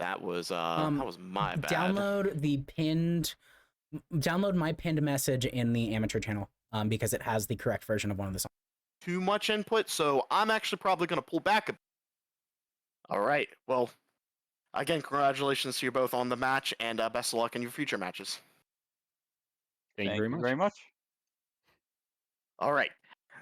That was my bad. Download my pinned message in the amateur channel because it has the correct version of one of the songs. Too much input, so I'm actually probably going to pull back a bit. All right. Well, again, congratulations to you both on the match, and best of luck in your future matches. Thank you very much. All right.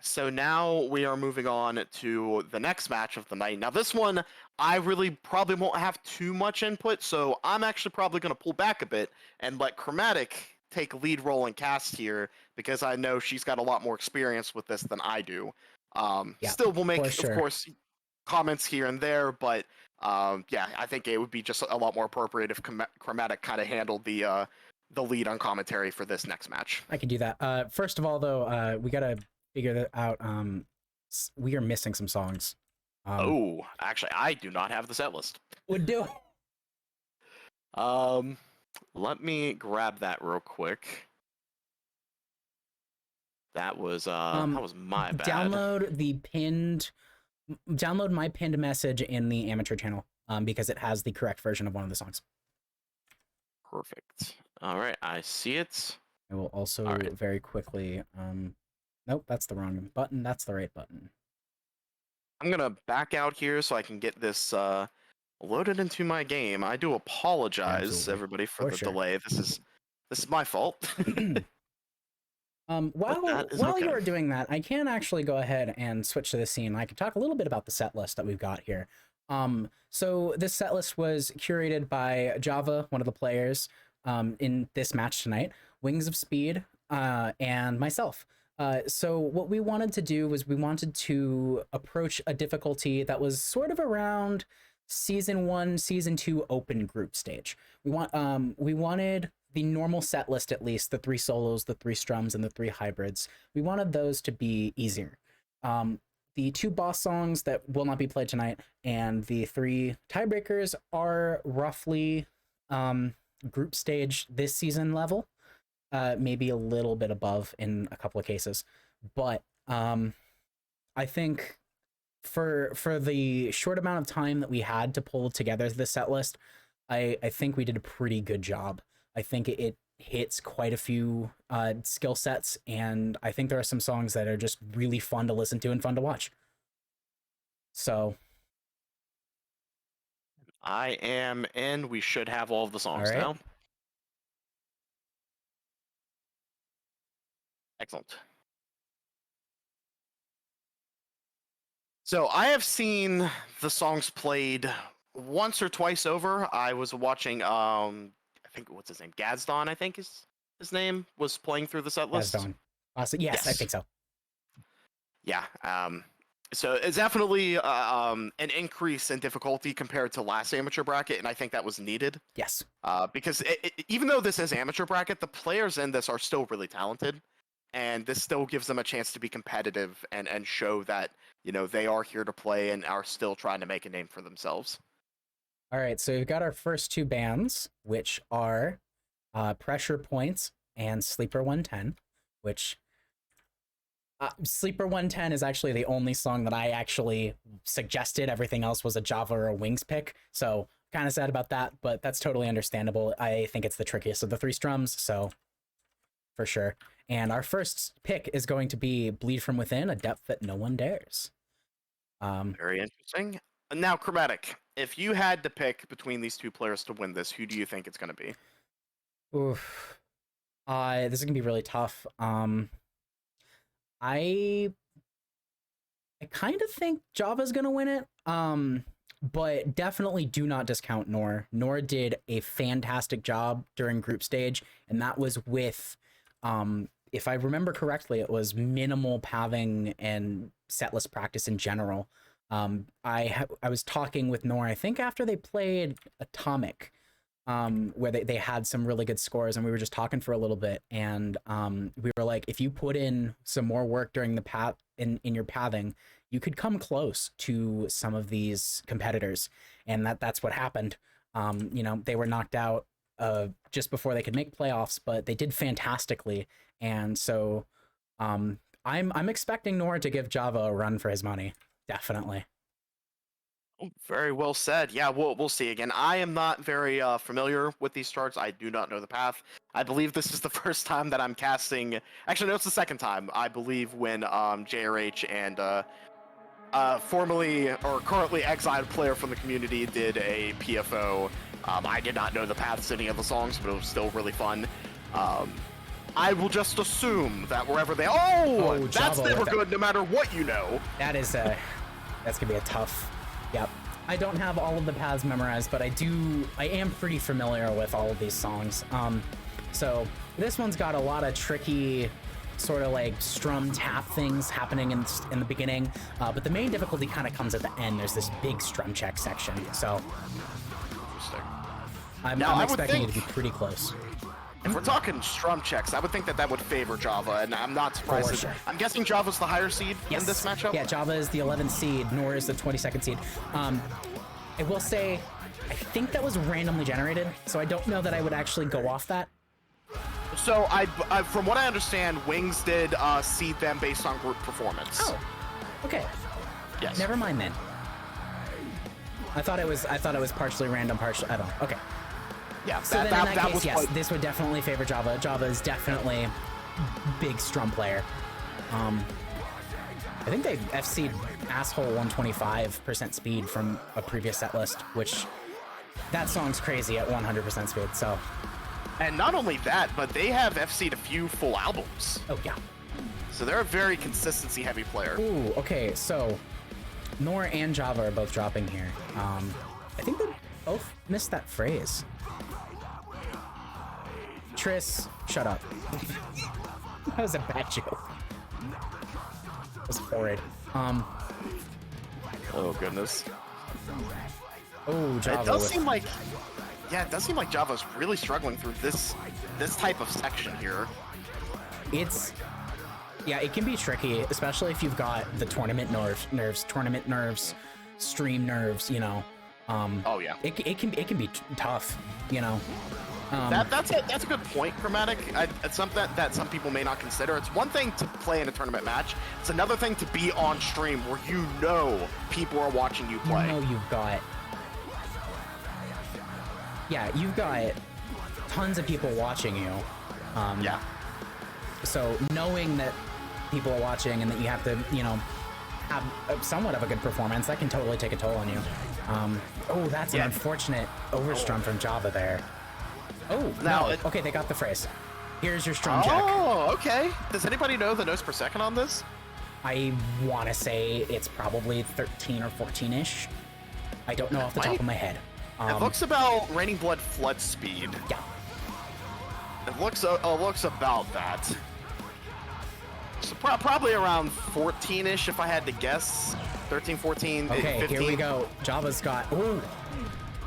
So now we are moving on to the next match of the night. Now, this one, I really probably won't have too much input, so I'm actually probably going to pull back a bit and let Chromatic take lead role and cast here, because I know she's got a lot more experience with this than I do. Still, we'll make, of course, comments here and there, but yeah, I think it would be just a lot more appropriate if Chromatic kind of handled the lead on commentary for this next match. I can do that. First of all, though, we gotta figure that out. We are missing some songs. Actually, I do not have the set list. Would do. Let me grab that real quick. That was my bad. Download my pinned message in the amateur channel because it has the correct version of one of the songs. Perfect. All right, I see it. I will also very quickly. Nope, that's the wrong button. That's the right button. I'm gonna back out here so I can get this loaded into my game. I do apologize, everybody, for the delay. This is my fault. While you are doing that, I can actually go ahead and switch to the scene. I can talk a little bit about the set list that we've got here. So this set list was curated by JhavA, one of the players in this match tonight, Wings of Speed, and myself. So what we wanted to do was we wanted to approach a difficulty that was sort of around Season 1, Season 2 open group stage. We wanted the normal set list, at least, the 3 solos, the 3 strums, and the 3 hybrids. We wanted those to be easier. The 2 boss songs that will not be played tonight and the 3 tiebreakers are roughly group stage this season level, maybe a little bit above in a couple of cases. But I think for the short amount of time that we had to pull together this set list, I think we did a pretty good job. I think it hits quite a few skill sets, and I think there are some songs that are just really fun to listen to and fun to watch. So I am in. We should have all of the songs now. Excellent. So I have seen the songs played once or twice over. I was watching I think, what's his name? Gazdon, I think is his name, was playing through the set list. Gazdon. Yes, I think so. Yeah. So it's definitely an increase in difficulty compared to last amateur bracket, and I think that was needed. Yes. Because even though this is amateur bracket, the players in this are still really talented, and this still gives them a chance to be competitive and show that, you know, they are here to play and are still trying to make a name for themselves. All right, so we've got our first 2 bands, which are Pressure Points and Sleeper 110, which Sleeper 110 is actually the only song that I actually suggested. Everything else was a JhavA or a Wings pick, so kind of sad about that, but that's totally understandable. I think it's the trickiest of the 3 strums, so for sure. And our first pick is going to be Bleed From Within, A Depth That No One Dares. Very interesting. Now, Chromatic, if you had to pick between these 2 players to win this, who do you think it's going to be? Oof. This is going to be really tough. I kind of think JhavA's going to win it, but definitely do not discount Nor. Nor did a fantastic job during group stage, and that was with, if I remember correctly, it was minimal pathing and setlist practice in general. I was talking with Nor, I think after they played Atomic, where they had some really good scores, and we were just talking for a little bit, and we were like, if you put in some more work during the path in your pathing, you could come close to some of these competitors, and that's what happened. You know, they were knocked out just before they could make playoffs, but they did fantastically, and so I'm expecting Nor to give JhavA a run for his money. Definitely. Very well said. Yeah, we'll see. Again, I am not very familiar with these charts. I do not know the path. I believe this is the first time that I'm casting. Actually, no, it's the second time. I believe when JRH and formerly or currently exiled player from the community did a PFO. I did not know the paths to any of the songs, but it was still really fun. I will just assume that wherever they that's JhavA never with good, no matter what you know. That is that's gonna be a tough. Yep. I don't have all of the paths memorized, but I am pretty familiar with all of these songs. So this one's got a lot of tricky sort of like strum tap things happening in the beginning, but the main difficulty kind of comes at the end. There's this big strum check section, so I'm expecting it to be pretty close. If we're talking strum checks, I would think that would favor JhavA, and I'm not surprised. For sure. I'm guessing JhavA's the higher seed in this matchup? Yeah, JhavA is the 11th seed, Nor is the 22nd seed. I will say, I think that was randomly generated, so I don't know that I would actually go off that. So, from what I understand, Wings did seed them based on group performance. Oh, okay. Yes. Never mind then. I thought it was partially random, partially. I don't know. Okay. Yeah. So then in that case, yes, this would definitely favor JhavA. JhavA is definitely big strum player. I think they FC'd asshole 125% speed from a previous set list, which that song's crazy at 100% speed. So. And not only that, but they have FC'd a few full albums. Oh yeah. So they're a very consistency-heavy player. Ooh, okay. So Nor and JhavA are both dropping here. I think they both missed that phrase. Triss, shut up. That was a bad joke. That was horrid. Oh goodness. Oh, JhavA. It does seem like, yeah, it does seem like JhavA's really struggling through this type of section here. Yeah, it can be tricky, especially if you've got the tournament nerves, stream nerves. You know. Oh yeah. It can be tough. You know. That's a good point, Chromatic. It's something that some people may not consider. It's one thing to play in a tournament match. It's another thing to be on stream where you know people are watching you play. You know you've got tons of people watching you. Yeah. So knowing that people are watching and that you have to, have somewhat of a good performance, that can totally take a toll on you. That's an unfortunate overstrum from JhavA there. Oh, no. Okay, they got the phrase. Here's your strum check. Oh, okay. Does anybody know the notes per second on this? I want to say it's probably 13 or 14-ish. I don't know off the top of my head. It looks about Raining Blood flood speed. Yeah. It looks about that. So probably around 14-ish if I had to guess. 13, 14, okay, 15. Here we go. JhavA's got...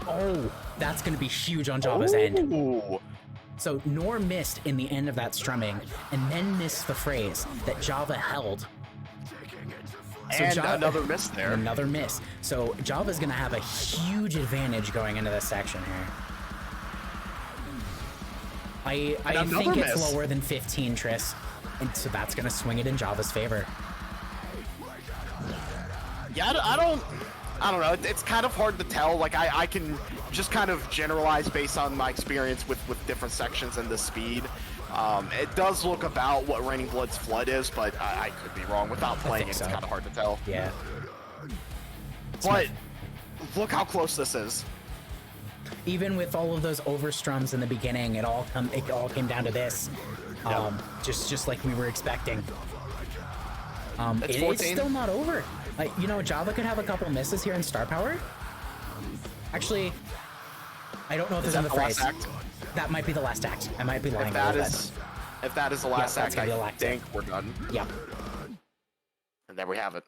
Oh, that's going to be huge on JhavA's end. So Nor missed in the end of that strumming, and then missed the phrase that JhavA held. So and another miss there. Another miss. So JhavA's going to have a huge advantage going into this section here. I think it's lower than 15, Triss, and so that's going to swing it in JhavA's favor. Yeah, I don't know. It's kind of hard to tell. Like, I can just kind of generalize based on my experience with different sections and the speed. It does look about what Raining Blood's flood is, but I could be wrong. Without playing it, it's kind of hard to tell. Yeah. But look how close this is. Even with all of those overstrums in the beginning, it all came down to this. Just like we were expecting. It's still not over. JhavA could have a couple misses here in Star Power. Actually, I don't know if there's another phrase. That might be the last act. I might be lying. If that is the last act, I think we're done. Yeah. And there we have it.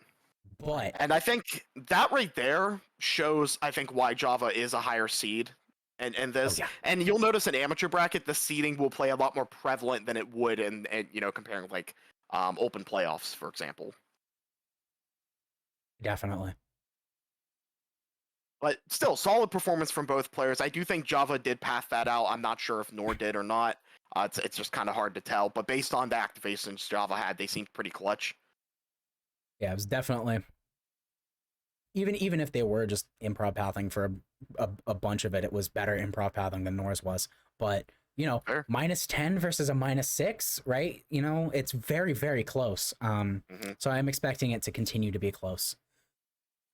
And I think that right there shows, I think, why JhavA is a higher seed. And this, and you'll notice in amateur bracket, the seeding will play a lot more prevalent than it would in comparing like open playoffs, for example. Definitely. But still, solid performance from both players. I do think JhavA did path that out. I'm not sure if Nor did or not. It's just kind of hard to tell. But based on the activations JhavA had, they seemed pretty clutch. Yeah, it was definitely even if they were just improv pathing for a bunch of it, it was better improv pathing than Nora's was. But you know, Fair. -10 versus a -6, right? You know, it's very, very close. So I'm expecting it to continue to be close.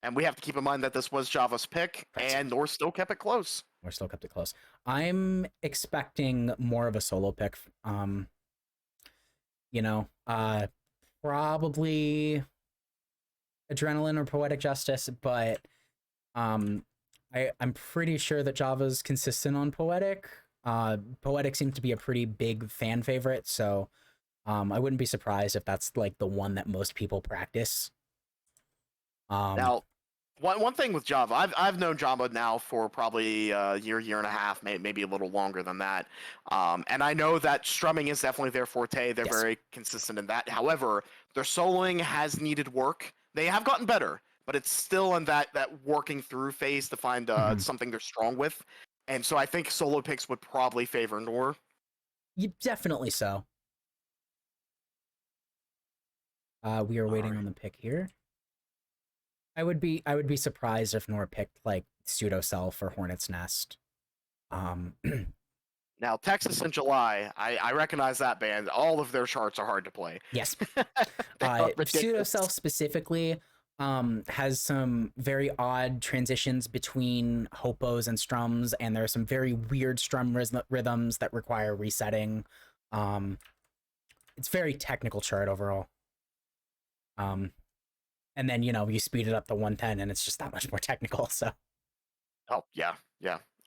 And we have to keep in mind that this was JhavA's pick, Right. and Nor still kept it close. We're still kept it close. I'm expecting more of a solo pick. You know, probably Adrenaline or Poetic Justice, but I'm pretty sure that JhavA's consistent on Poetic. Poetic seems to be a pretty big fan favorite, so I wouldn't be surprised if that's like the one that most people practice. Now, one thing with JhavA, I've known JhavA now for probably a year and a half, maybe a little longer than that. And I know that strumming is definitely their forte. They're Yes. very consistent in that. However, their soloing has needed work. They have gotten better, but it's still in that working through phase to find something they're strong with. And so I think solo picks would probably favor Nor. Definitely so. We are waiting Alright. on the pick here. I would be surprised if Nor picked like Pseudo Self or Hornet's Nest. Now, Texas in July, I recognize that band. All of their charts are hard to play. Yes. They are Pseudo ridiculous. Self specifically has some very odd transitions between hopos and strums, and there are some very weird strum rhythms that require resetting. It's very technical chart overall. And then, you know, you speed it up to 110 and it's just that much more technical, so. Oh, yeah.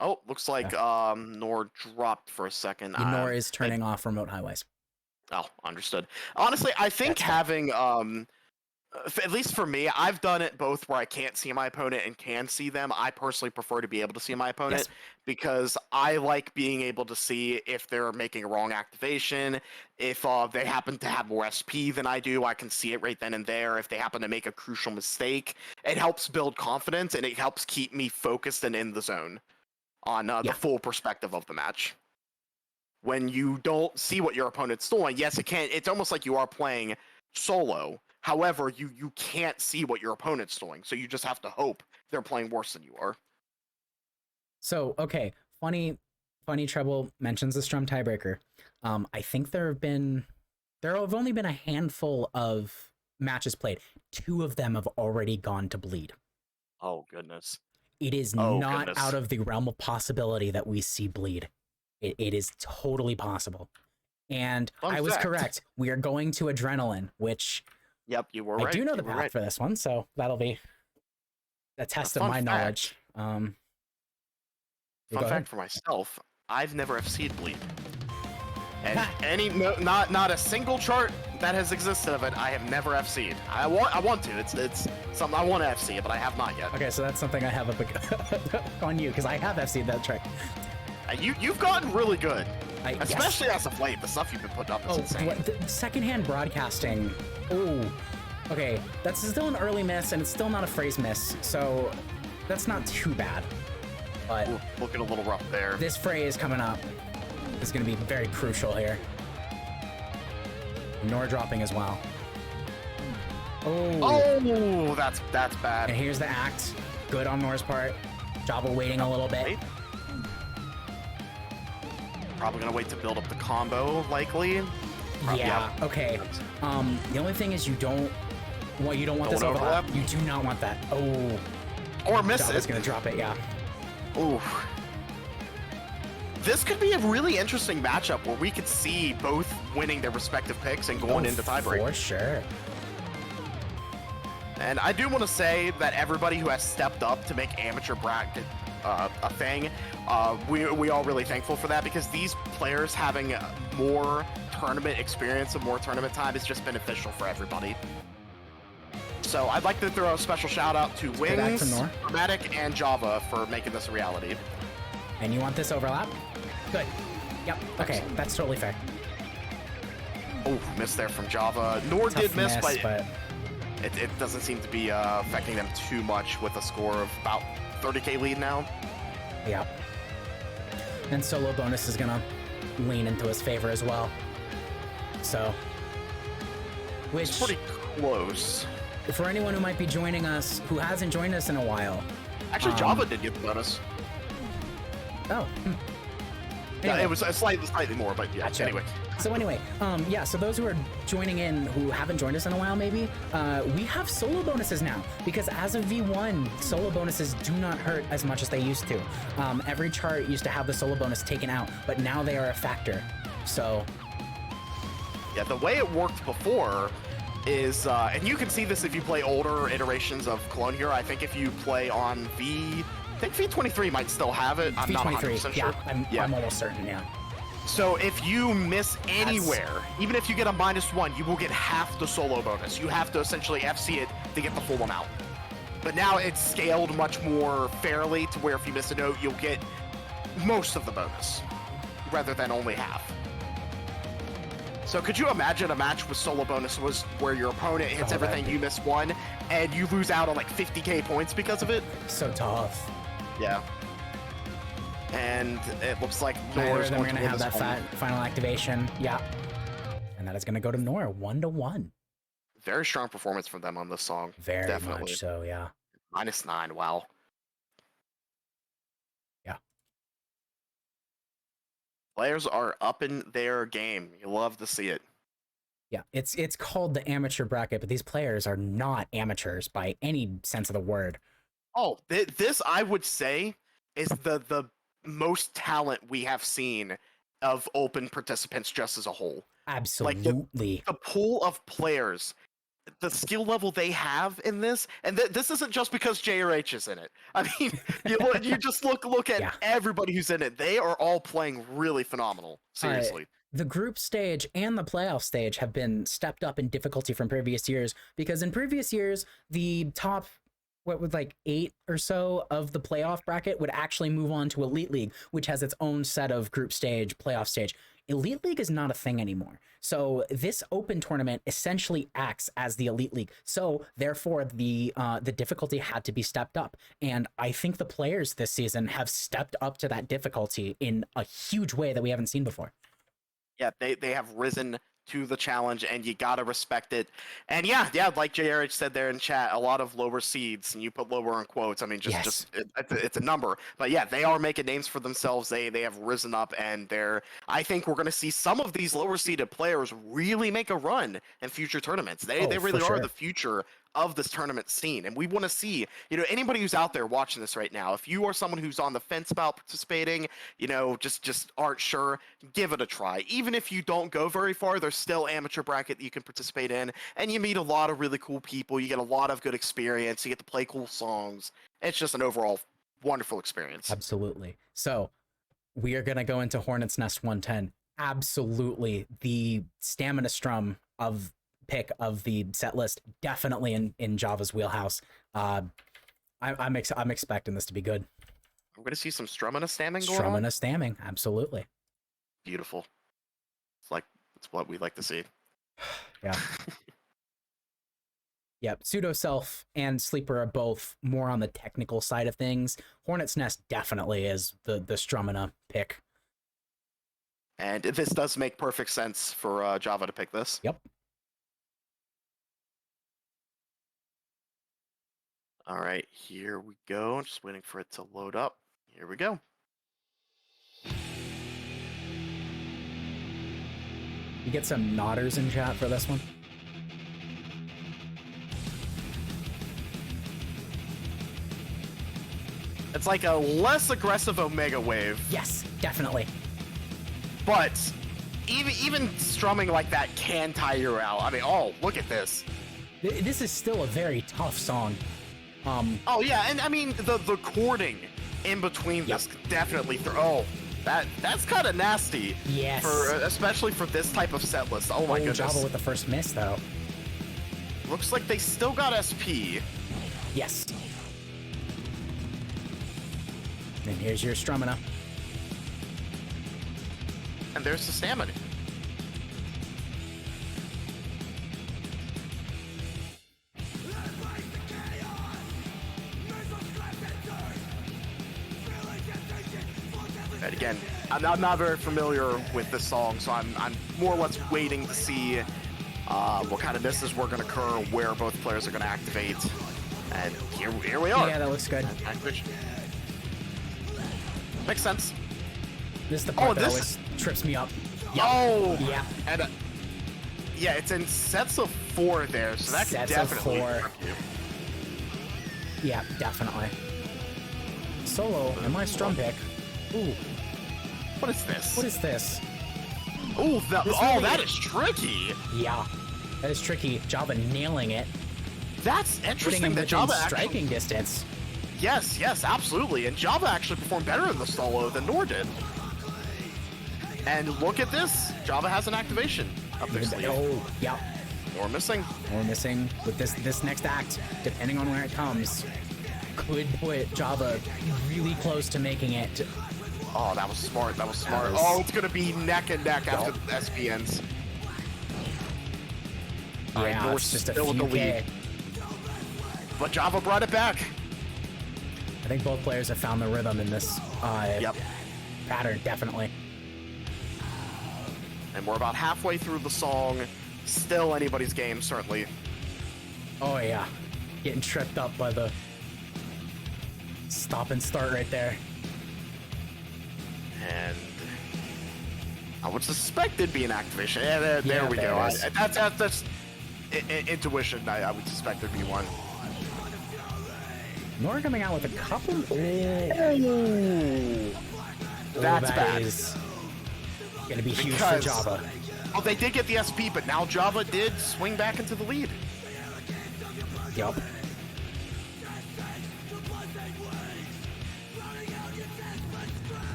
Oh, looks like Nor dropped for a second. Nor is turning off remote highways. Oh, understood. Honestly, I think That's fair. having at least for me, I've done it both where I can't see my opponent and can see them. I personally prefer to be able to see my opponent Yes. because I like being able to see if they're making a wrong activation. If they happen to have more SP than I do, I can see it right then and there. If they happen to make a crucial mistake, it helps build confidence and it helps keep me focused and in the zone on the full perspective of the match. When you don't see what your opponent's doing, yes, it's almost like you are playing solo. However, you can't see what your opponent's doing, so you just have to hope they're playing worse than you are. So, okay, funny Treble mentions the strum tiebreaker. I think there have only been a handful of matches played. 2 of them have already gone to bleed. Oh, goodness. It is not out of the realm of possibility that we see bleed. It is totally possible. And I was correct. We are going to Adrenaline, which... Yep, you were right. I do know the path for this one, so that'll be a test of my knowledge. Fun fact for myself, I've never FC'd bleed. And not a single chart that has existed of it, I have never FC'd. I want to. It's something I want to FC, but I have not yet. Okay, so that's something I have up on you, because I have FC'd that trick. You've gotten really good. Especially as of late, the stuff you've been putting up is insane. The secondhand broadcasting. Oh, okay. That's still an early miss, and it's still not a phrase miss, so that's not too bad. But looking a little rough there. This phrase coming up is going to be very crucial here. Nor dropping as well. Oh, that's bad. And here's the act. Good on Nor's part. JhavA waiting a little bit. Probably gonna wait to build up the combo, likely. Yeah. Okay. The only thing is you don't want this overlap. You do not want that. Oh. Or miss it. JhavA's gonna drop it. Yeah. Ooh. This could be a really interesting matchup where we could see both winning their respective picks and going into tiebreak. For sure. And I do want to say that everybody who has stepped up to make amateur bracket a thing, we all really thankful for that, because these players having more tournament experience and more tournament time is just beneficial for everybody. So I'd like to throw a special shout out to Wings, Chromatic, and JhavA for making this a reality. And you want this overlap? Good. Yep. Okay, that's totally fair. Oh, missed there from JhavA. Nor did miss, but it doesn't seem to be affecting them too much with a score of about 30k lead now. Yeah. And solo bonus is gonna lean into his favor as well. So, it's pretty close. for anyone who might be joining us who hasn't joined us in a while. Actually, JhavA did get the bonus. Oh. Yeah, it was slightly more, but yeah. Gotcha. Anyway. So yeah, so those who are joining in who haven't joined us in a while maybe, we have solo bonuses now, because as of V1, solo bonuses do not hurt as much as they used to. Every chart used to have the solo bonus taken out, but now they are a factor. So yeah, the way it worked before is, and you can see this if you play older iterations of Clone Hero. I think if you play on I think V23 might still have it. I'm not 100% sure. I'm almost certain, yeah. So if you miss anywhere, even if you get a -1, you will get half the solo bonus. You have to essentially FC it to get the full amount. But now it's scaled much more fairly to where if you miss a note, you'll get most of the bonus, rather than only half. So could you imagine a match with solo bonus was where your opponent hits everything, you miss one, and you lose out on like 50k points because of it? So tough. Yeah. And it looks like Nora's going to have that final activation. Yeah. And that is going to go to Nora, 1-1. Very strong performance from them on this song. Very Definitely. much so, yeah. -9, wow. Yeah. Players are up in their game. You love to see it. Yeah, it's called the amateur bracket, but these players are not amateurs by any sense of the word. Oh, this I would say is the most talent we have seen of open participants just as a whole. Absolutely. Like the pool of players, the skill level they have in this, and this isn't just because JRH is in it. I mean, you just look at everybody who's in it. They are all playing really phenomenal. Seriously. The group stage and the playoff stage have been stepped up in difficulty from previous years, because in previous years, the top 8 or so of the playoff bracket would actually move on to Elite League, which has its own set of group stage, playoff stage. Elite League is not a thing anymore. So this open tournament essentially acts as the Elite League. So therefore the difficulty had to be stepped up. And I think the players this season have stepped up to that difficulty in a huge way that we haven't seen before. Yeah, they have risen to the challenge, and you gotta respect it. And yeah, like JRH said there in chat, a lot of lower seeds, and you put lower in quotes. I mean, it's a number. But yeah, they are making names for themselves. They have risen up, and I think we're gonna see some of these lower seeded players really make a run in future tournaments. They really are the future of this tournament scene, and we want to see, anybody who's out there watching this right now, if you are someone who's on the fence about participating, just aren't sure, give it a try. Even if you don't go very far, there's still amateur bracket that you can participate in, and you meet a lot of really cool people. You get a lot of good experience. You get to play cool songs. It's just an overall wonderful experience. Absolutely. So we are going to go into Hornet's Nest 110. Absolutely the stamina strum pick of the set list, definitely in JhavA's wheelhouse. I'm expecting this to be good. We're gonna see some strumming and stamming going on. Strumming and stamming, absolutely. Beautiful. It's what we like to see. Yeah. Yep. Pseudo Self and Sleeper are both more on the technical side of things. Hornet's Nest definitely is the strumming pick. And this does make perfect sense for JhavA to pick this. Yep. All right, here we go. I'm just waiting for it to load up. Here we go. You get some nodders in chat for this one. It's like a less aggressive Omega Wave. Yes, definitely. But even strumming like that can tire you out. I mean, look at this. This is still a very tough song. Oh yeah, and I mean the chording in between this definitely that's kind of nasty. Yes. Especially for this type of set list. Oh my goodness. JhavA with the first miss though. Looks like they still got SP. Yes. And here's your Strumina. And there's the stamina. And again, I'm not very familiar with this song, so I'm more or less waiting to see what kind of misses were going to occur, where both players are going to activate. And here we are. Yeah, that looks good. Activation. Makes sense. This is the part that always trips me up. Yep. Oh! Yeah. And yeah, it's in sets of 4 there, so that can definitely trip you. Yeah, definitely. Solo and my strum pick. Ooh. What is this? What is this? Ooh, that is tricky. Yeah, that is tricky. JhavA nailing it. That's interesting that JhavA striking distance. Yes, absolutely. And JhavA actually performed better in the solo than Nor did. And look at this. JhavA has an activation up their sleeve. Oh, yeah. More missing. More missing with this next act, depending on where it comes, could put JhavA really close to making it. Oh, that was smart. Oh, it's going to be neck and neck after the SPNs. Yeah, it's just a few K. But JhavA brought it back. I think both players have found the rhythm in this pattern, definitely. And we're about halfway through the song. Still anybody's game, certainly. Oh, yeah. Getting tripped up by the stop and start right there. And I would suspect it'd be an activation. Yeah, there we go. That's intuition. I would suspect there'd be one. Nor coming out with a couple. That's bad. Is gonna be huge for JhavA. Oh, they did get the SP, but now JhavA did swing back into the lead. Yup.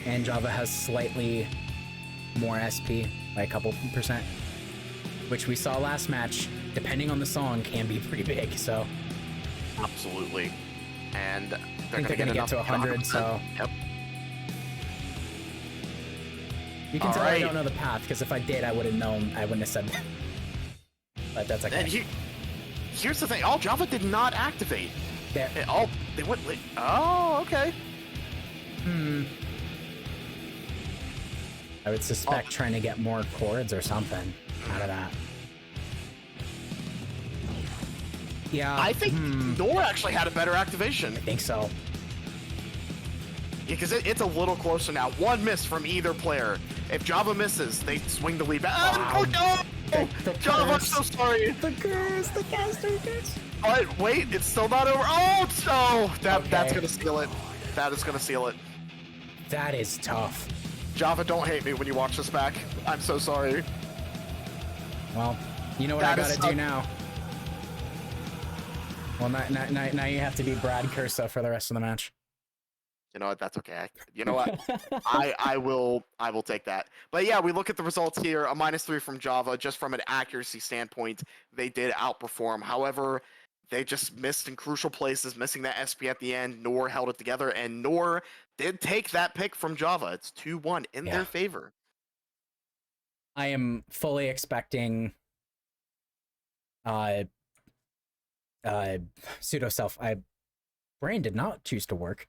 And JhavA has slightly more SP by a couple %, which we saw last match, depending on the song, can be pretty big, so. Absolutely. And I think they're gonna get to 100, so. Yep. You can tell I don't know the path, because if I did, I would have known, I wouldn't have said that. But that's okay. And here's the thing. Oh, JhavA did not activate. There. They went. Oh, okay. I would suspect trying to get more chords or something out of that. Yeah. I think Nor actually had a better activation. I think so. Yeah, because it's a little closer now. One miss from either player. If JhavA misses, they swing the lead back. Wow. Oh, no! JhavA, I'm so sorry. The curse, the caster curse. But wait, it's still not over. Oh, that's going to seal it. That is going to seal it. That is tough. JhavA, don't hate me when you watch this back. I'm so sorry. Well, you know what I gotta do now. Well, now you have to be Brad Cursa for the rest of the match. You know what? That's okay. You know what? I will take that. But yeah, we look at the results here. A -3 from JhavA. Just from an accuracy standpoint, they did outperform. However, they just missed in crucial places, missing that SP at the end. Nor held it together, and Nor did take that pick from JhavA. It's 2-1 in their favor. I am fully expecting pseudo self. Brain did not choose to work.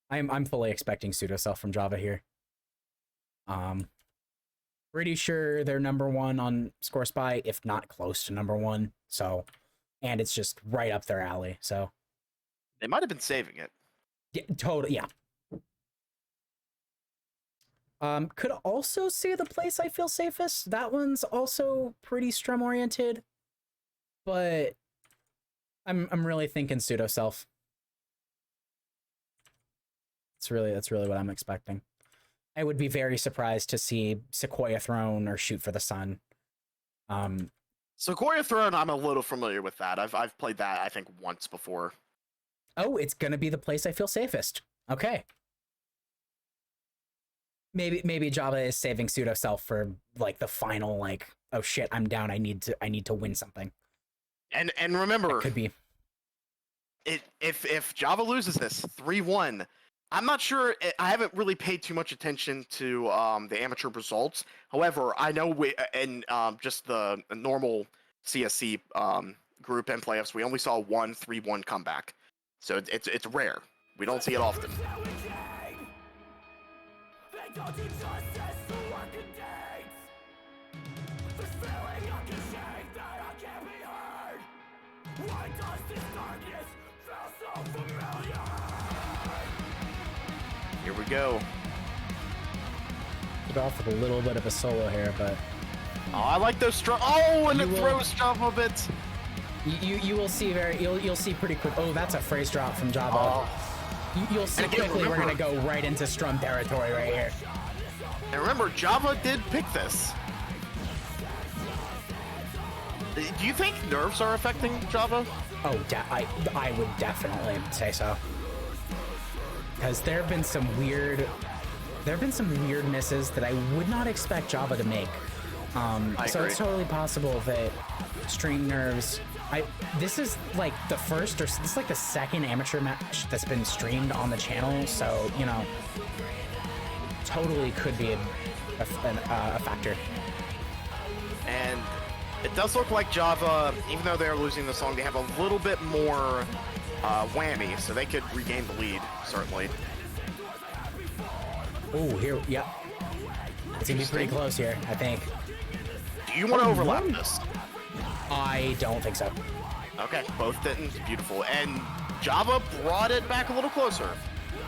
I'm fully expecting pseudo self from JhavA here. Pretty sure they're #1 on Score Spy, if not close to #1. So, and it's just right up their alley. So they might have been saving it. Yeah, totally. Yeah. Could also see the place I feel safest. That one's also pretty strum oriented, but I'm really thinking pseudo self. That's really what I'm expecting. I would be very surprised to see Sequoia Throne or Shoot for the Sun. Sequoia Throne, I'm a little familiar with that. I've played that I think once before. Oh, it's gonna be the place I feel safest. Okay. Maybe JhavA is saving pseudo self for like the final, like, oh shit, I'm down. I need to win something. And remember, it could be. If JhavA loses this 3-1, I'm not sure. I haven't really paid too much attention to the amateur results. However, I know in just the normal CSC group and playoffs, we only saw one 3-1 comeback. So it's rare. We don't see it often. Here we go. Get off with a little bit of a solo here, but Oh, I like those oh, and You it will- throws JhavA a bit. you will see you'll see pretty quick. Oh, that's a phrase drop from JhavA. Oh. You'll see And again, quickly we're remember- gonna go right into Strum territory right here. And remember, JhavA did pick this. Do you think nerfs are affecting JhavA? Oh, I would definitely say so. Because there have been some weird misses that I would not expect JhavA to make. So agree. it's totally possible that stream nerves. This is like the first, or this is like the second amateur match that's been streamed on the channel. So you know, totally could be a factor. And it does look like JhavA, even though they're losing the song, they have a little bit more whammy, so they could regain the lead, certainly. Oh, here, yep. It's gonna be pretty close here, I think. Do you want to overlap this? I don't think so. Okay, both didn't. Beautiful. And JhavA brought it back a little closer.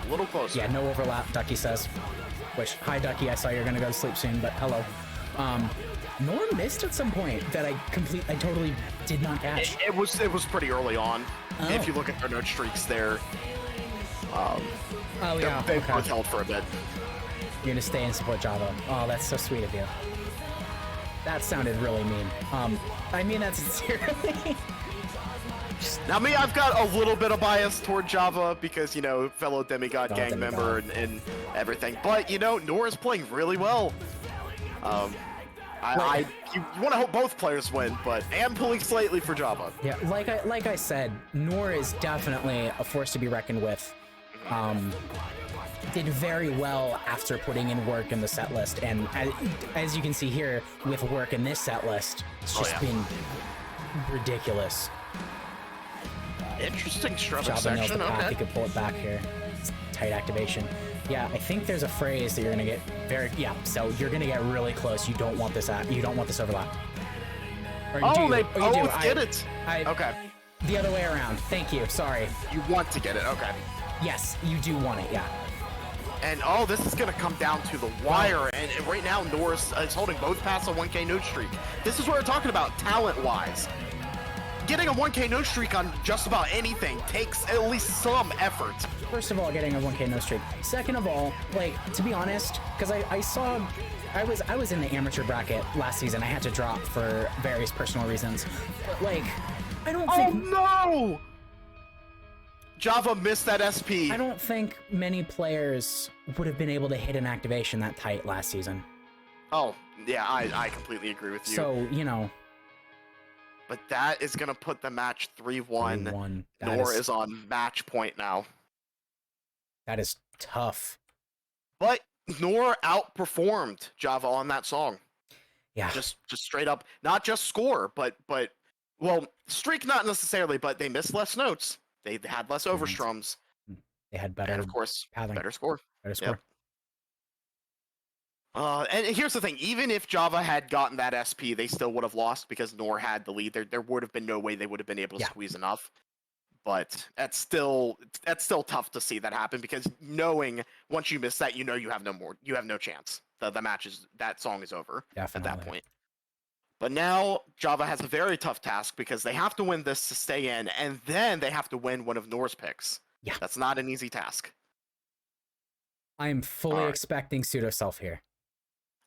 A little closer. Yeah, no overlap, Ducky says. Which, hi Ducky, I saw you're gonna go to sleep soon, but hello. Nor missed at some point that I totally did not catch. It was pretty early on. Oh. If you look at their note streaks there, Oh yeah, they okay. both held for a bit. You're gonna stay and support JhavA. Oh, that's so sweet of you. That sounded really mean. I mean that sincerely. Now me, I've got a little bit of bias toward JhavA because, you know, fellow Demigod gang Demigod. member and everything. But, you know, Nora's playing really well. You want to hope both players win, but I am pulling slightly for JhavA. Yeah, like I said, Nor is definitely a force to be reckoned with. Did very well after putting in work in the set list, and as you can see here, with work in this set list, it's just been ridiculous. Interesting Strum JhavA knows section, the path. okay. He could pull it back here. It's tight activation. Yeah, I think there's a phrase that you're gonna get so you're gonna get really close. You don't want this overlap. Or Oh, do you? they Oh, you do. both get it. Okay. The other way around. Thank you. Sorry. You want to get it, okay. Yes, you do want it. Yeah. And oh, this is going to come down to the wire. And right now, Norris is holding both paths on 1K note streak. This is what we're talking about talent-wise. Getting a 1K note streak on just about anything takes at least some effort. First of all, getting a 1K no streak. Second of all, like, to be honest, because I was in the amateur bracket last season. I had to drop for various personal reasons. But like, I don't think. Oh no! JhavA missed that SP. I don't think many players would have been able to hit an activation that tight last season. Oh, yeah, I completely agree with you. So, you know. But that is going to put the match 3-1. 3-1. Nor is on match point now. That is tough. But Nor outperformed JhavA on that song. Yeah. Just straight up, not just score, but well, streak not necessarily, but they missed less notes. They had less overstrums. They had better. And of course, pathing. better score. Better score. Yep. And here's the thing: even if JhavA had gotten that SP, they still would have lost because Nor had the lead. There would have been no way they would have been able to squeeze enough. But that's still tough to see that happen because knowing once you miss that, you know you have no chance. The match that song is over Definitely. at that point. But now JhavA has a very tough task because they have to win this to stay in, and then they have to win one of Nor's picks. Yeah. That's not an easy task. I am fully Alright. expecting pseudo self here.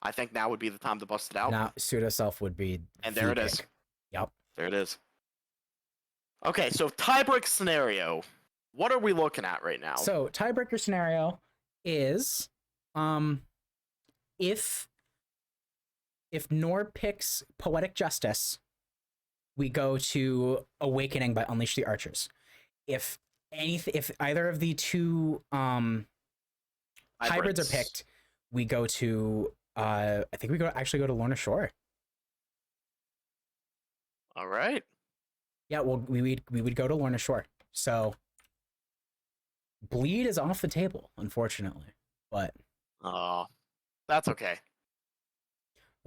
I think now would be the time to bust it out. Now pseudo self would be. And the there it is. pick. Yep. There it is. Okay, so tiebreak scenario. What are we looking at right now? So tiebreaker scenario is, if Nor picks Poetic Justice, we go to Awakening by Unleash the Archers. If either of the two hybrids are picked, we go to I think we actually go to Lorna Shore. All right. Yeah, well, we would go to Lorna Shore. So Bleed is off the table, unfortunately, but That's okay.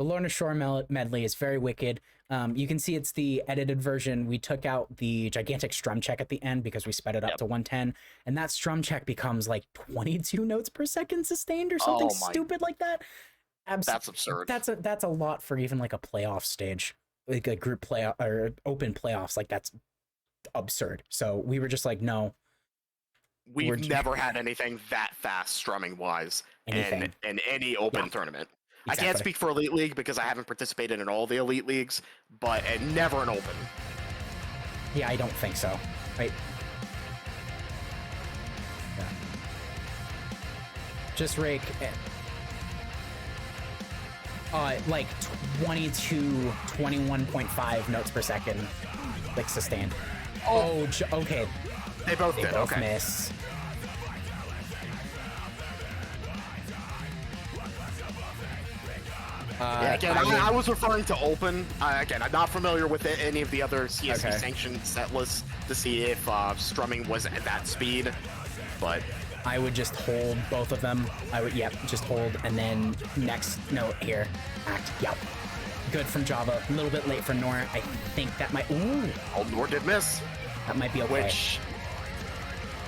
The Lorna Shore medley is very wicked. You can see it's the edited version. We took out the gigantic strum check at the end because we sped it up to 110, and that strum check becomes like 22 notes per second sustained or something stupid like that. That's absurd. That's a lot for even like a playoff stage, like a group playoff or open playoffs. Like that's absurd. So we were just like, no. We've never had anything that fast strumming wise in any open tournament. Exactly. I can't speak for Elite League because I haven't participated in all the Elite Leagues, but never an open. Yeah, I don't think so. Right. Yeah. Just rake like 21.5 notes per second, like sustained. Oh, okay. They both did. Both miss. Again, I was referring to open. Again, I'm not familiar with any of the other CSC sanctioned set lists to see if strumming was at that speed, but I would just hold both of them. I would, just hold, and then next note here, act. Yep. Good from JhavA. A little bit late for Nor. I think that might. Ooh. Oh, Nor did miss. That might be okay.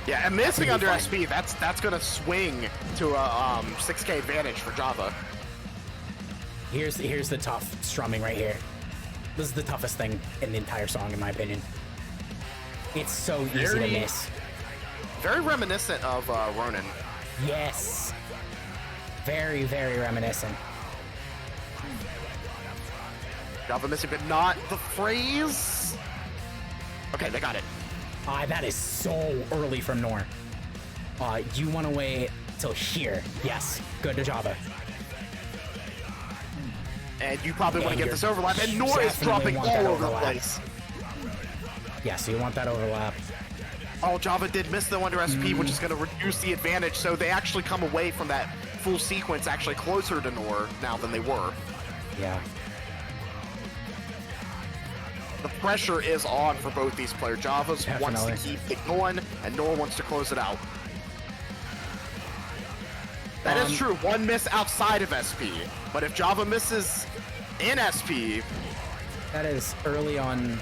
Yeah, and missing under SP, that's gonna swing to a 6K advantage for JhavA. Here's the tough strumming right here. This is the toughest thing in the entire song, in my opinion. It's so easy to miss. Very reminiscent of Ronin. Yes. Very, very reminiscent. JhavA missing, but not the phrase. Okay, they got it. That is so early from Nor. You want to wait till here. Yes. Good to JhavA. And you probably want to get this overlap, and Nor is dropping all over the place. Yeah, so you want that overlap. Oh, JhavA did miss the under SP, which is going to reduce the advantage, so they actually come away from that full sequence actually closer to Nor now than they were. Yeah. The pressure is on for both these players. JhavA wants to keep it going, and Nor wants to close it out. That is true. One miss outside of SP, but if JhavA misses in SP, that is early on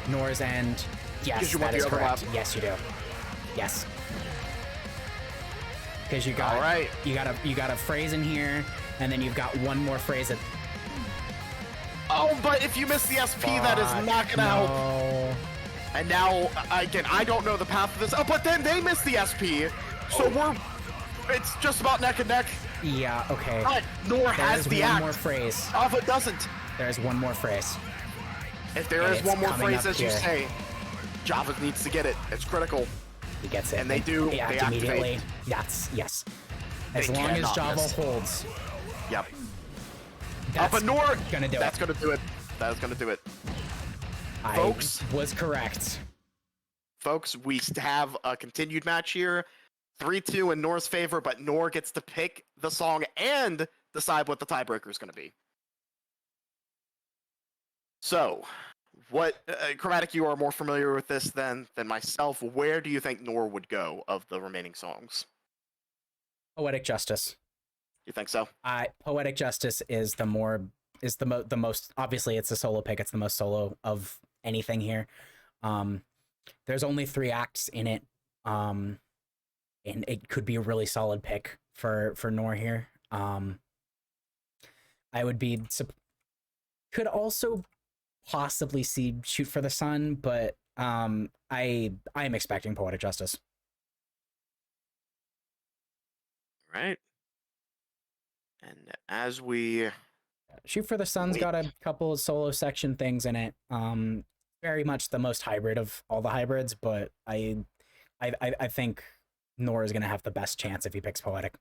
Nor's end. Yes, that is correct. Yes, you do. Yes, because you got you got a phrase in here, and then you've got one more phrase at. Oh, but if you miss the SP, that is not gonna help. And now, again, I don't know the path of this. Oh, but then they miss the SP, so it's just about neck and neck. Yeah, okay. But Nor has the act. One more phrase. JhavA doesn't. There's one more phrase. If there is one more phrase, as you say, JhavA needs to get it. It's critical. He gets it. And they do. They act immediately. Yes. As long as JhavA holds. Yep. That's Nor gonna do it. That's gonna do it. That is gonna do it. Folks, was correct. Folks, we have a continued match here. 3-2 in Nor's favor, but Nor gets to pick the song and decide what the tiebreaker is going to be. So, what, Chromatic, you are more familiar with this than myself. Where do you think Nor would go of the remaining songs? Poetic Justice. You think so? Poetic Justice is the most, obviously it's a solo pick. It's the most solo of anything here. There's only 3 acts in it. And it could be a really solid pick for Nor here. I would be could also possibly see Shoot for the Sun, but I am expecting Poetic Justice. Right. And as we Shoot for the Sun's got a couple of solo section things in it. Very much the most hybrid of all the hybrids, but I think Nor is going to have the best chance if he picks Poetic.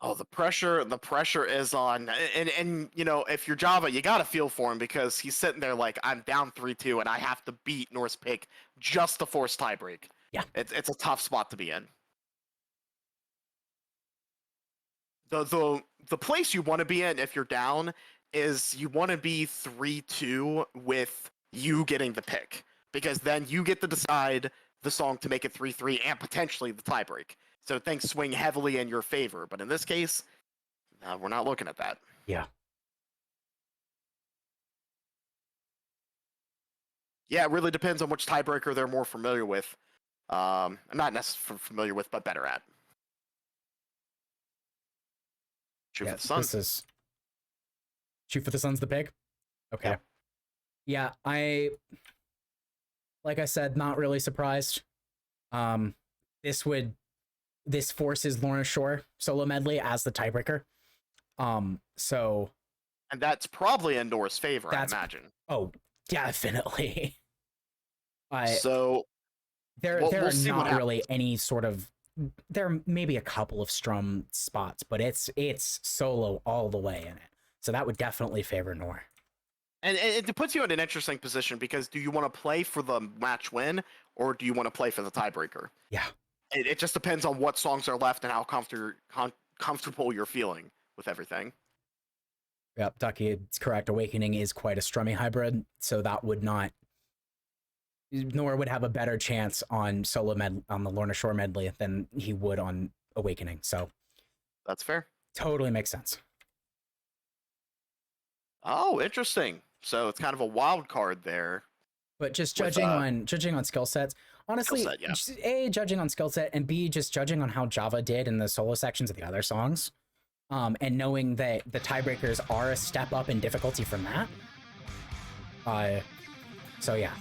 Oh, the pressure is on. And you know, if you're JhavA, you got to feel for him because he's sitting there like, I'm down 3-2 and I have to beat Nor's pick just to force tiebreak. Yeah. It's a tough spot to be in. The place you want to be in if you're down is you want to be 3-2 with you getting the pick, because then you get to decide the song to make it 3-3 and potentially the tiebreak. So things swing heavily in your favor. But in this case, We're not looking at that. Yeah. Yeah, it really depends on which tiebreaker they're more familiar with. Not necessarily familiar with, but better at. Shoot for the sun. This is Shoot for the Sun's the pick. Okay. Yep. Yeah, like I said, not really surprised. This forces Lorna Shore solo medley as the tiebreaker. So, and that's probably in Nora's favor, I imagine. Oh, definitely. So there are not really any sort of, there may be a couple of strum spots, but it's solo all the way in it. So that would definitely favor Nor. And it puts you in an interesting position, because do you want to play for the match win, or do you want to play for the tiebreaker? Yeah. It just depends on what songs are left and how comfortable you're feeling with everything. Yep, Ducky, it's correct. Awakening is quite a strummy hybrid, so that would not... Nor would have a better chance on on the Lorna Shore medley than he would on Awakening, so... That's fair. Totally makes sense. Oh, interesting. So it's kind of a wild card there. But just judging on skill sets, honestly, A, judging on skill set, and B, just judging on how JhavA did in the solo sections of the other songs, and knowing that the tiebreakers are a step up in difficulty from that. So yeah.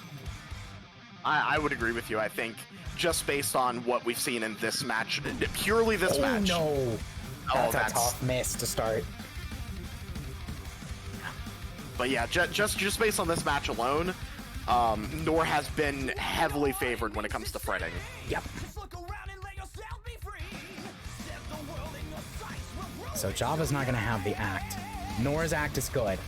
I would agree with you. I think just based on what we've seen in this match, purely this match. No. That's a tough miss to start. But yeah, just based on this match alone, Nor has been heavily favored when it comes to fretting. Yep. So JhavA's not going to have the act. Nor's act is good.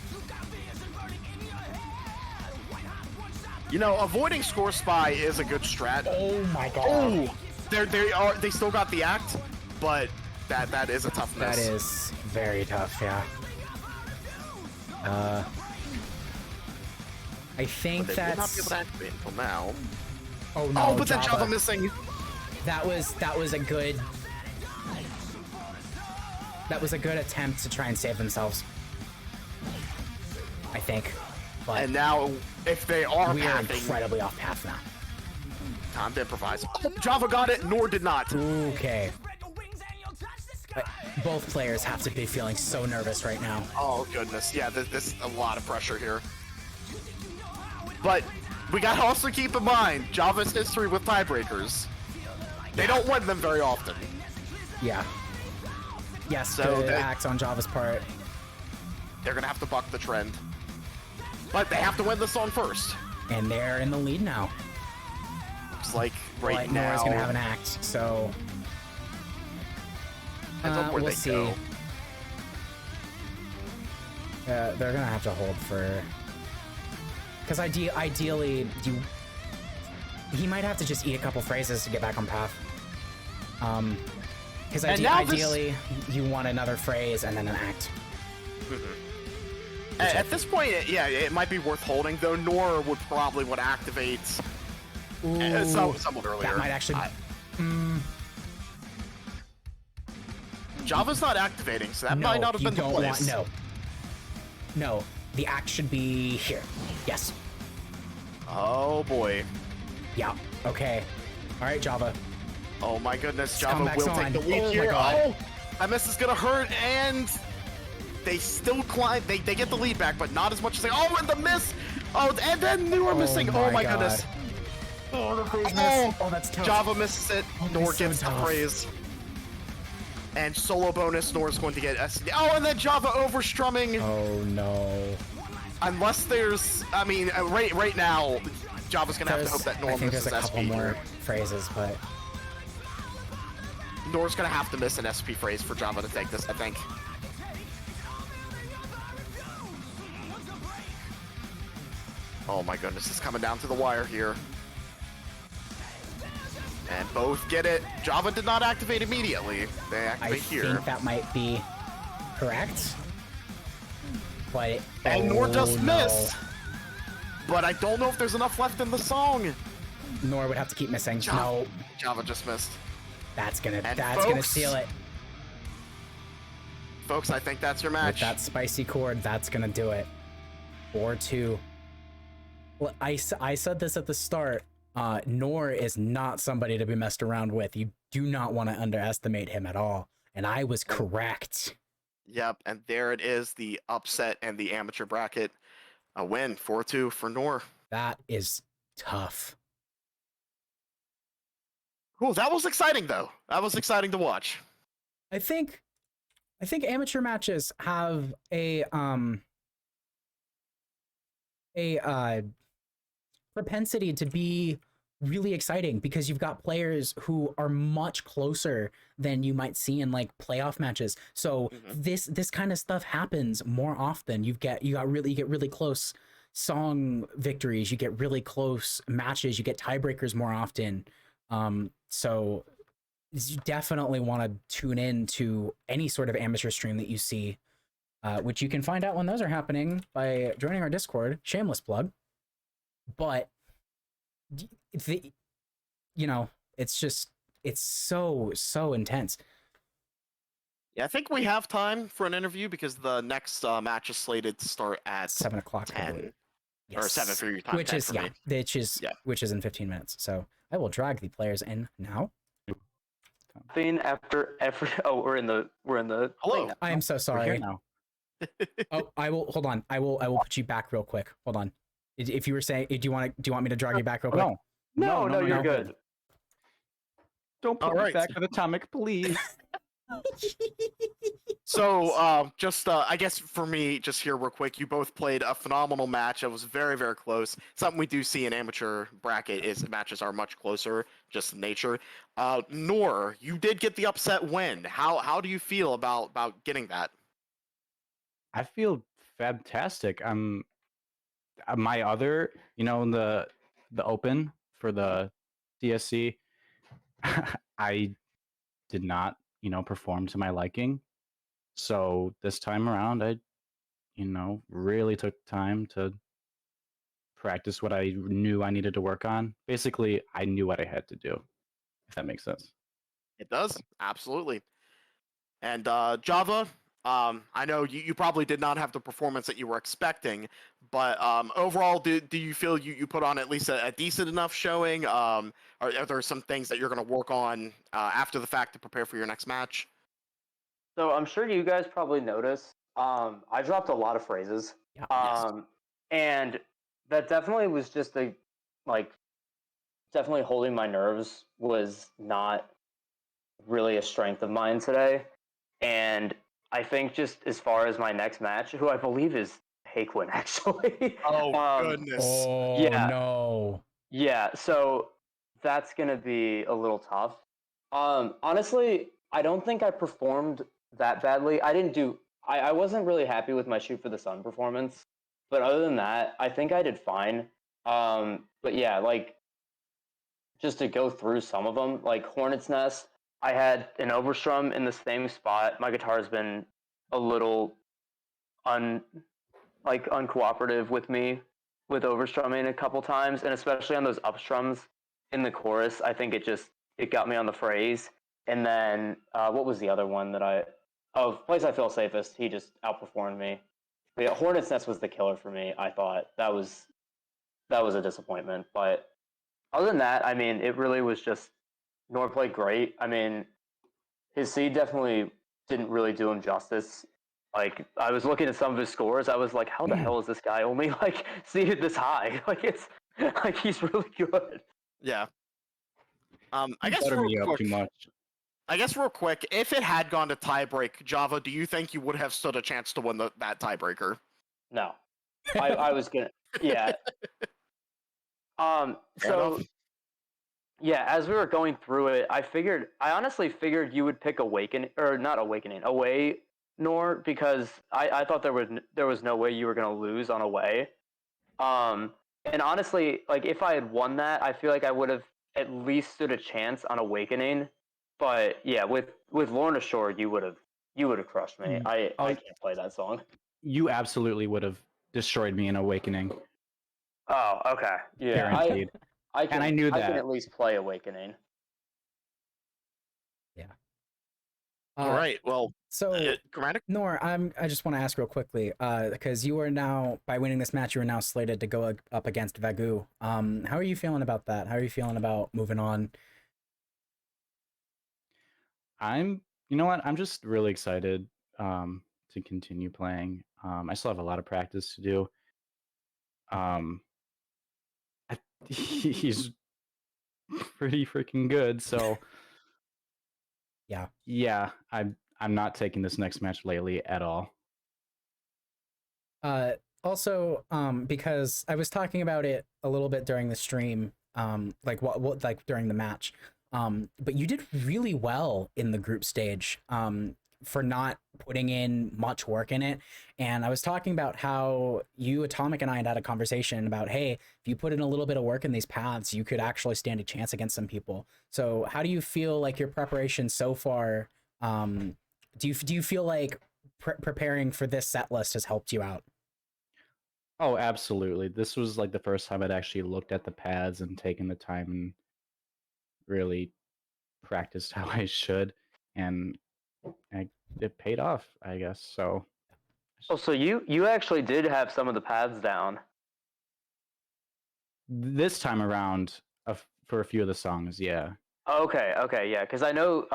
You know, avoiding score spy is a good strat. Oh my god. Oh, they still got the act, but that is a tough miss. That is very tough, yeah. I think that's... Will not be able to activate until now. Oh no! Oh, but then JhavA missing. That was a good. That was a good attempt to try and save themselves. I think. But and now, if they are we are incredibly off path now. Time to improvise. Oh, JhavA got it. Nor did not. Okay. Both players have to be feeling so nervous right now. Oh goodness, yeah, this a lot of pressure here. But we gotta also keep in mind JhavA's history with tiebreakers. They don't win them very often. Yeah. Yes, so good acts on JhavA's part. They're gonna have to buck the trend. But they have to win the song first. And they're in the lead now. Looks like right now... Nora's gonna have an act, so... we'll see. They're gonna have to hold for... Because ideally, he might have to just eat a couple phrases to get back on path. Because ideally, you want another phrase and then an act. Mm-hmm. At this point, yeah, it might be worth holding, though Nora would probably want to activate somewhat earlier. That might actually... JhavA's not activating, so that might not have been the place. No, the act should be here. Yes. Oh boy. Yeah. Okay. All right, JhavA. Oh my goodness, JhavA will take the lead here. My God. Oh, that miss is gonna hurt, and they still climb. They get the lead back, but not as much as they. Oh, and the miss. Oh, and then Nor missing. Oh my goodness. Oh, the phrase miss. Oh, that's tough. JhavA misses it. Nor gets the praise. And solo bonus, Nor's going to get SD. Oh, and then JhavA overstrumming. Oh no. Unless there's, I mean, right now, JhavA's gonna have to hope that Nor misses there's a couple SP more here. phrases, but Nor's gonna have to miss an SP phrase for JhavA to take this, I think. Oh my goodness, it's coming down to the wire here. And both get it. JhavA did not activate immediately. They activate here. I think that might be correct. But and Nor just missed. But I don't know if there's enough left in the song. Nor would have to keep missing. No. JhavA just missed. That's gonna seal it. folks, I think that's your With match. that spicy chord, that's gonna do it. 4-2. Well, I said this at the start. Nor is not somebody to be messed around with. You do not want to underestimate him at all. And I was correct. Yep, and there it is, the upset and the amateur bracket. A win, 4-2 for Nor. That is tough. Cool, that was exciting though. That was exciting to watch. I think amateur matches have a propensity to be really exciting because you've got players who are much closer than you might see in like playoff matches. So this kind of stuff happens more often. You get really close song victories, you get really close matches, you get tiebreakers more often. So you definitely want to tune in to any sort of amateur stream that you see, which you can find out when those are happening by joining our Discord. Shameless plug. But it's so intense. Yeah, I think we have time for an interview because the next match is slated to start at 7 o'clock, 10. Yes. Or 7 for your time. Which is which is in 15 minutes. So I will drag the players in now. After every we're in the Hello. I am so sorry. Now. Oh, I will hold on. I will put you back real quick. Hold on. If you were saying, do you want me to drag you back real quick? No, you're good. Don't put me back to the atomic, please. So, just I guess for me, just here real quick, you both played a phenomenal match. It was very, very close. Something we do see in amateur bracket is matches are much closer, just in nature. Nor, you did get the upset win. How do you feel about getting that? I feel fantastic. My other, in the open for the CSC, I did not, perform to my liking. So this time around, I, really took time to practice what I knew I needed to work on. Basically, I knew what I had to do, if that makes sense. It does, absolutely. And JhavA, I know you probably did not have the performance that you were expecting, but overall, do you feel you put on at least a decent enough showing? Are there some things that you're going to work on after the fact to prepare for your next match? So I'm sure you guys probably noticed. I dropped a lot of phrases. Yeah. And that definitely was just definitely holding my nerves was not really a strength of mine today. And I think just as far as my next match, who I believe is Haquin, actually. Oh, goodness. Oh, yeah. no. Yeah, so that's going to be a little tough. Honestly, I don't think I performed that badly. I wasn't really happy with my Shoot for the Sun performance. But other than that, I think I did fine. But yeah, just to go through some of them, like Hornet's Nest, I had an overstrum in the same spot. My guitar's been a little uncooperative with me with overstrumming a couple times, and especially on those upstrums in the chorus. I think it got me on the phrase. And then what was the other one that Place I Feel Safest? He just outperformed me. But yeah, Hornet's Nest was the killer for me. I thought that was a disappointment. But other than that, I mean, it really was just Nor played great. I mean, his seed definitely didn't really do him justice. Like, I was looking at some of his scores, I was like, how the hell is this guy only seeded this high? It's he's really good. Yeah. I guess Butter real me up quick, too much. I guess real quick, if it had gone to tiebreak, JhavA, do you think you would have stood a chance to win that tiebreaker? No, I was gonna, yeah. So yeah, as we were going through it, I honestly figured you would pick Away, Nor, because I thought there was no way you were gonna lose on Away. And honestly, if I had won that, I feel like I would have at least stood a chance on Awakening. But yeah, with Lorna Shore, you would have crushed me. I can't play that song. You absolutely would have destroyed me in Awakening. Oh, okay. Yeah, Guaranteed. I knew that. I can at least play Awakening. Yeah. All right. Well, So Grammatic. Nor, I just want to ask real quickly, because you are now, by winning this match, you are now slated to go up against Vagu. How are you feeling about that? How are you feeling about moving on? You know what? I'm just really excited to continue playing. I still have a lot of practice to do. He's pretty freaking good, so Yeah. I'm not taking this next match lately at all. Also, because I was talking about it a little bit during the stream, like what like during the match. But you did really well in the group stage, for not putting in much work in it. And I was talking about how you, Atomic, and I had a conversation about, hey, if you put in a little bit of work in these paths, you could actually stand a chance against some people. So how do you feel like your preparation so far? Do you feel like preparing for this set list has helped you out? Oh, absolutely. This was like the first time I'd actually looked at the pads and taken the time and really practiced how I should, and it paid off, I guess. So Oh, so you actually did have some of the paths down. this time around, for a few of the songs, yeah. Okay, okay, yeah, because I know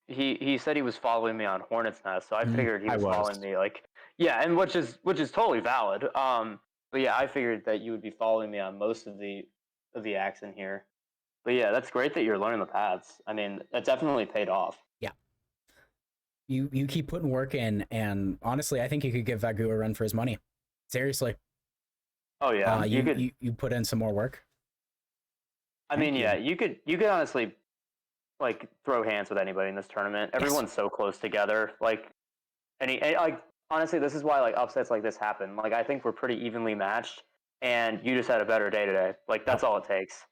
he said he was following me on Hornet's Nest, so I figured he I was was. following me like yeah, and which is totally valid. But yeah, I figured that you would be following me on most of the acts in here. But yeah, that's great that you're learning the paths. I mean, that definitely paid off. Yeah. You keep putting work in, and honestly, I think you could give Vagu a run for his money. Seriously. Oh yeah, you could. You put in some more work. I mean, yeah, you could honestly like throw hands with anybody in this tournament. Everyone's so close together. Like like honestly, this is why like upsets like this happen. Like I think we're pretty evenly matched, and you just had a better day today. Like that's all it takes.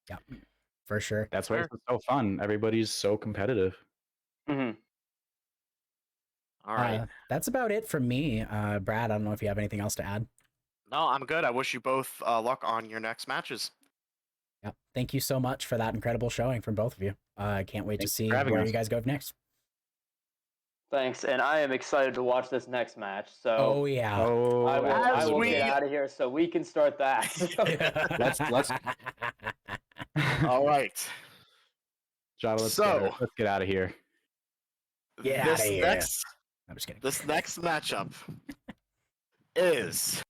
Yeah, for sure. That's why it's so fun. Everybody's so competitive. Mm-hmm. All right. That's about it from me. Brad, I don't know if you have anything else to add. No, I'm good. I wish you both luck on your next matches. Yep. Thank you so much for that incredible showing from both of you. I can't wait to see where you guys go next. Thanks, and I am excited to watch this next match. So oh yeah. I will get out of here so we can start that. let's All right. JhavA, let's get out of here. Get out of here. I'm just kidding. This next matchup is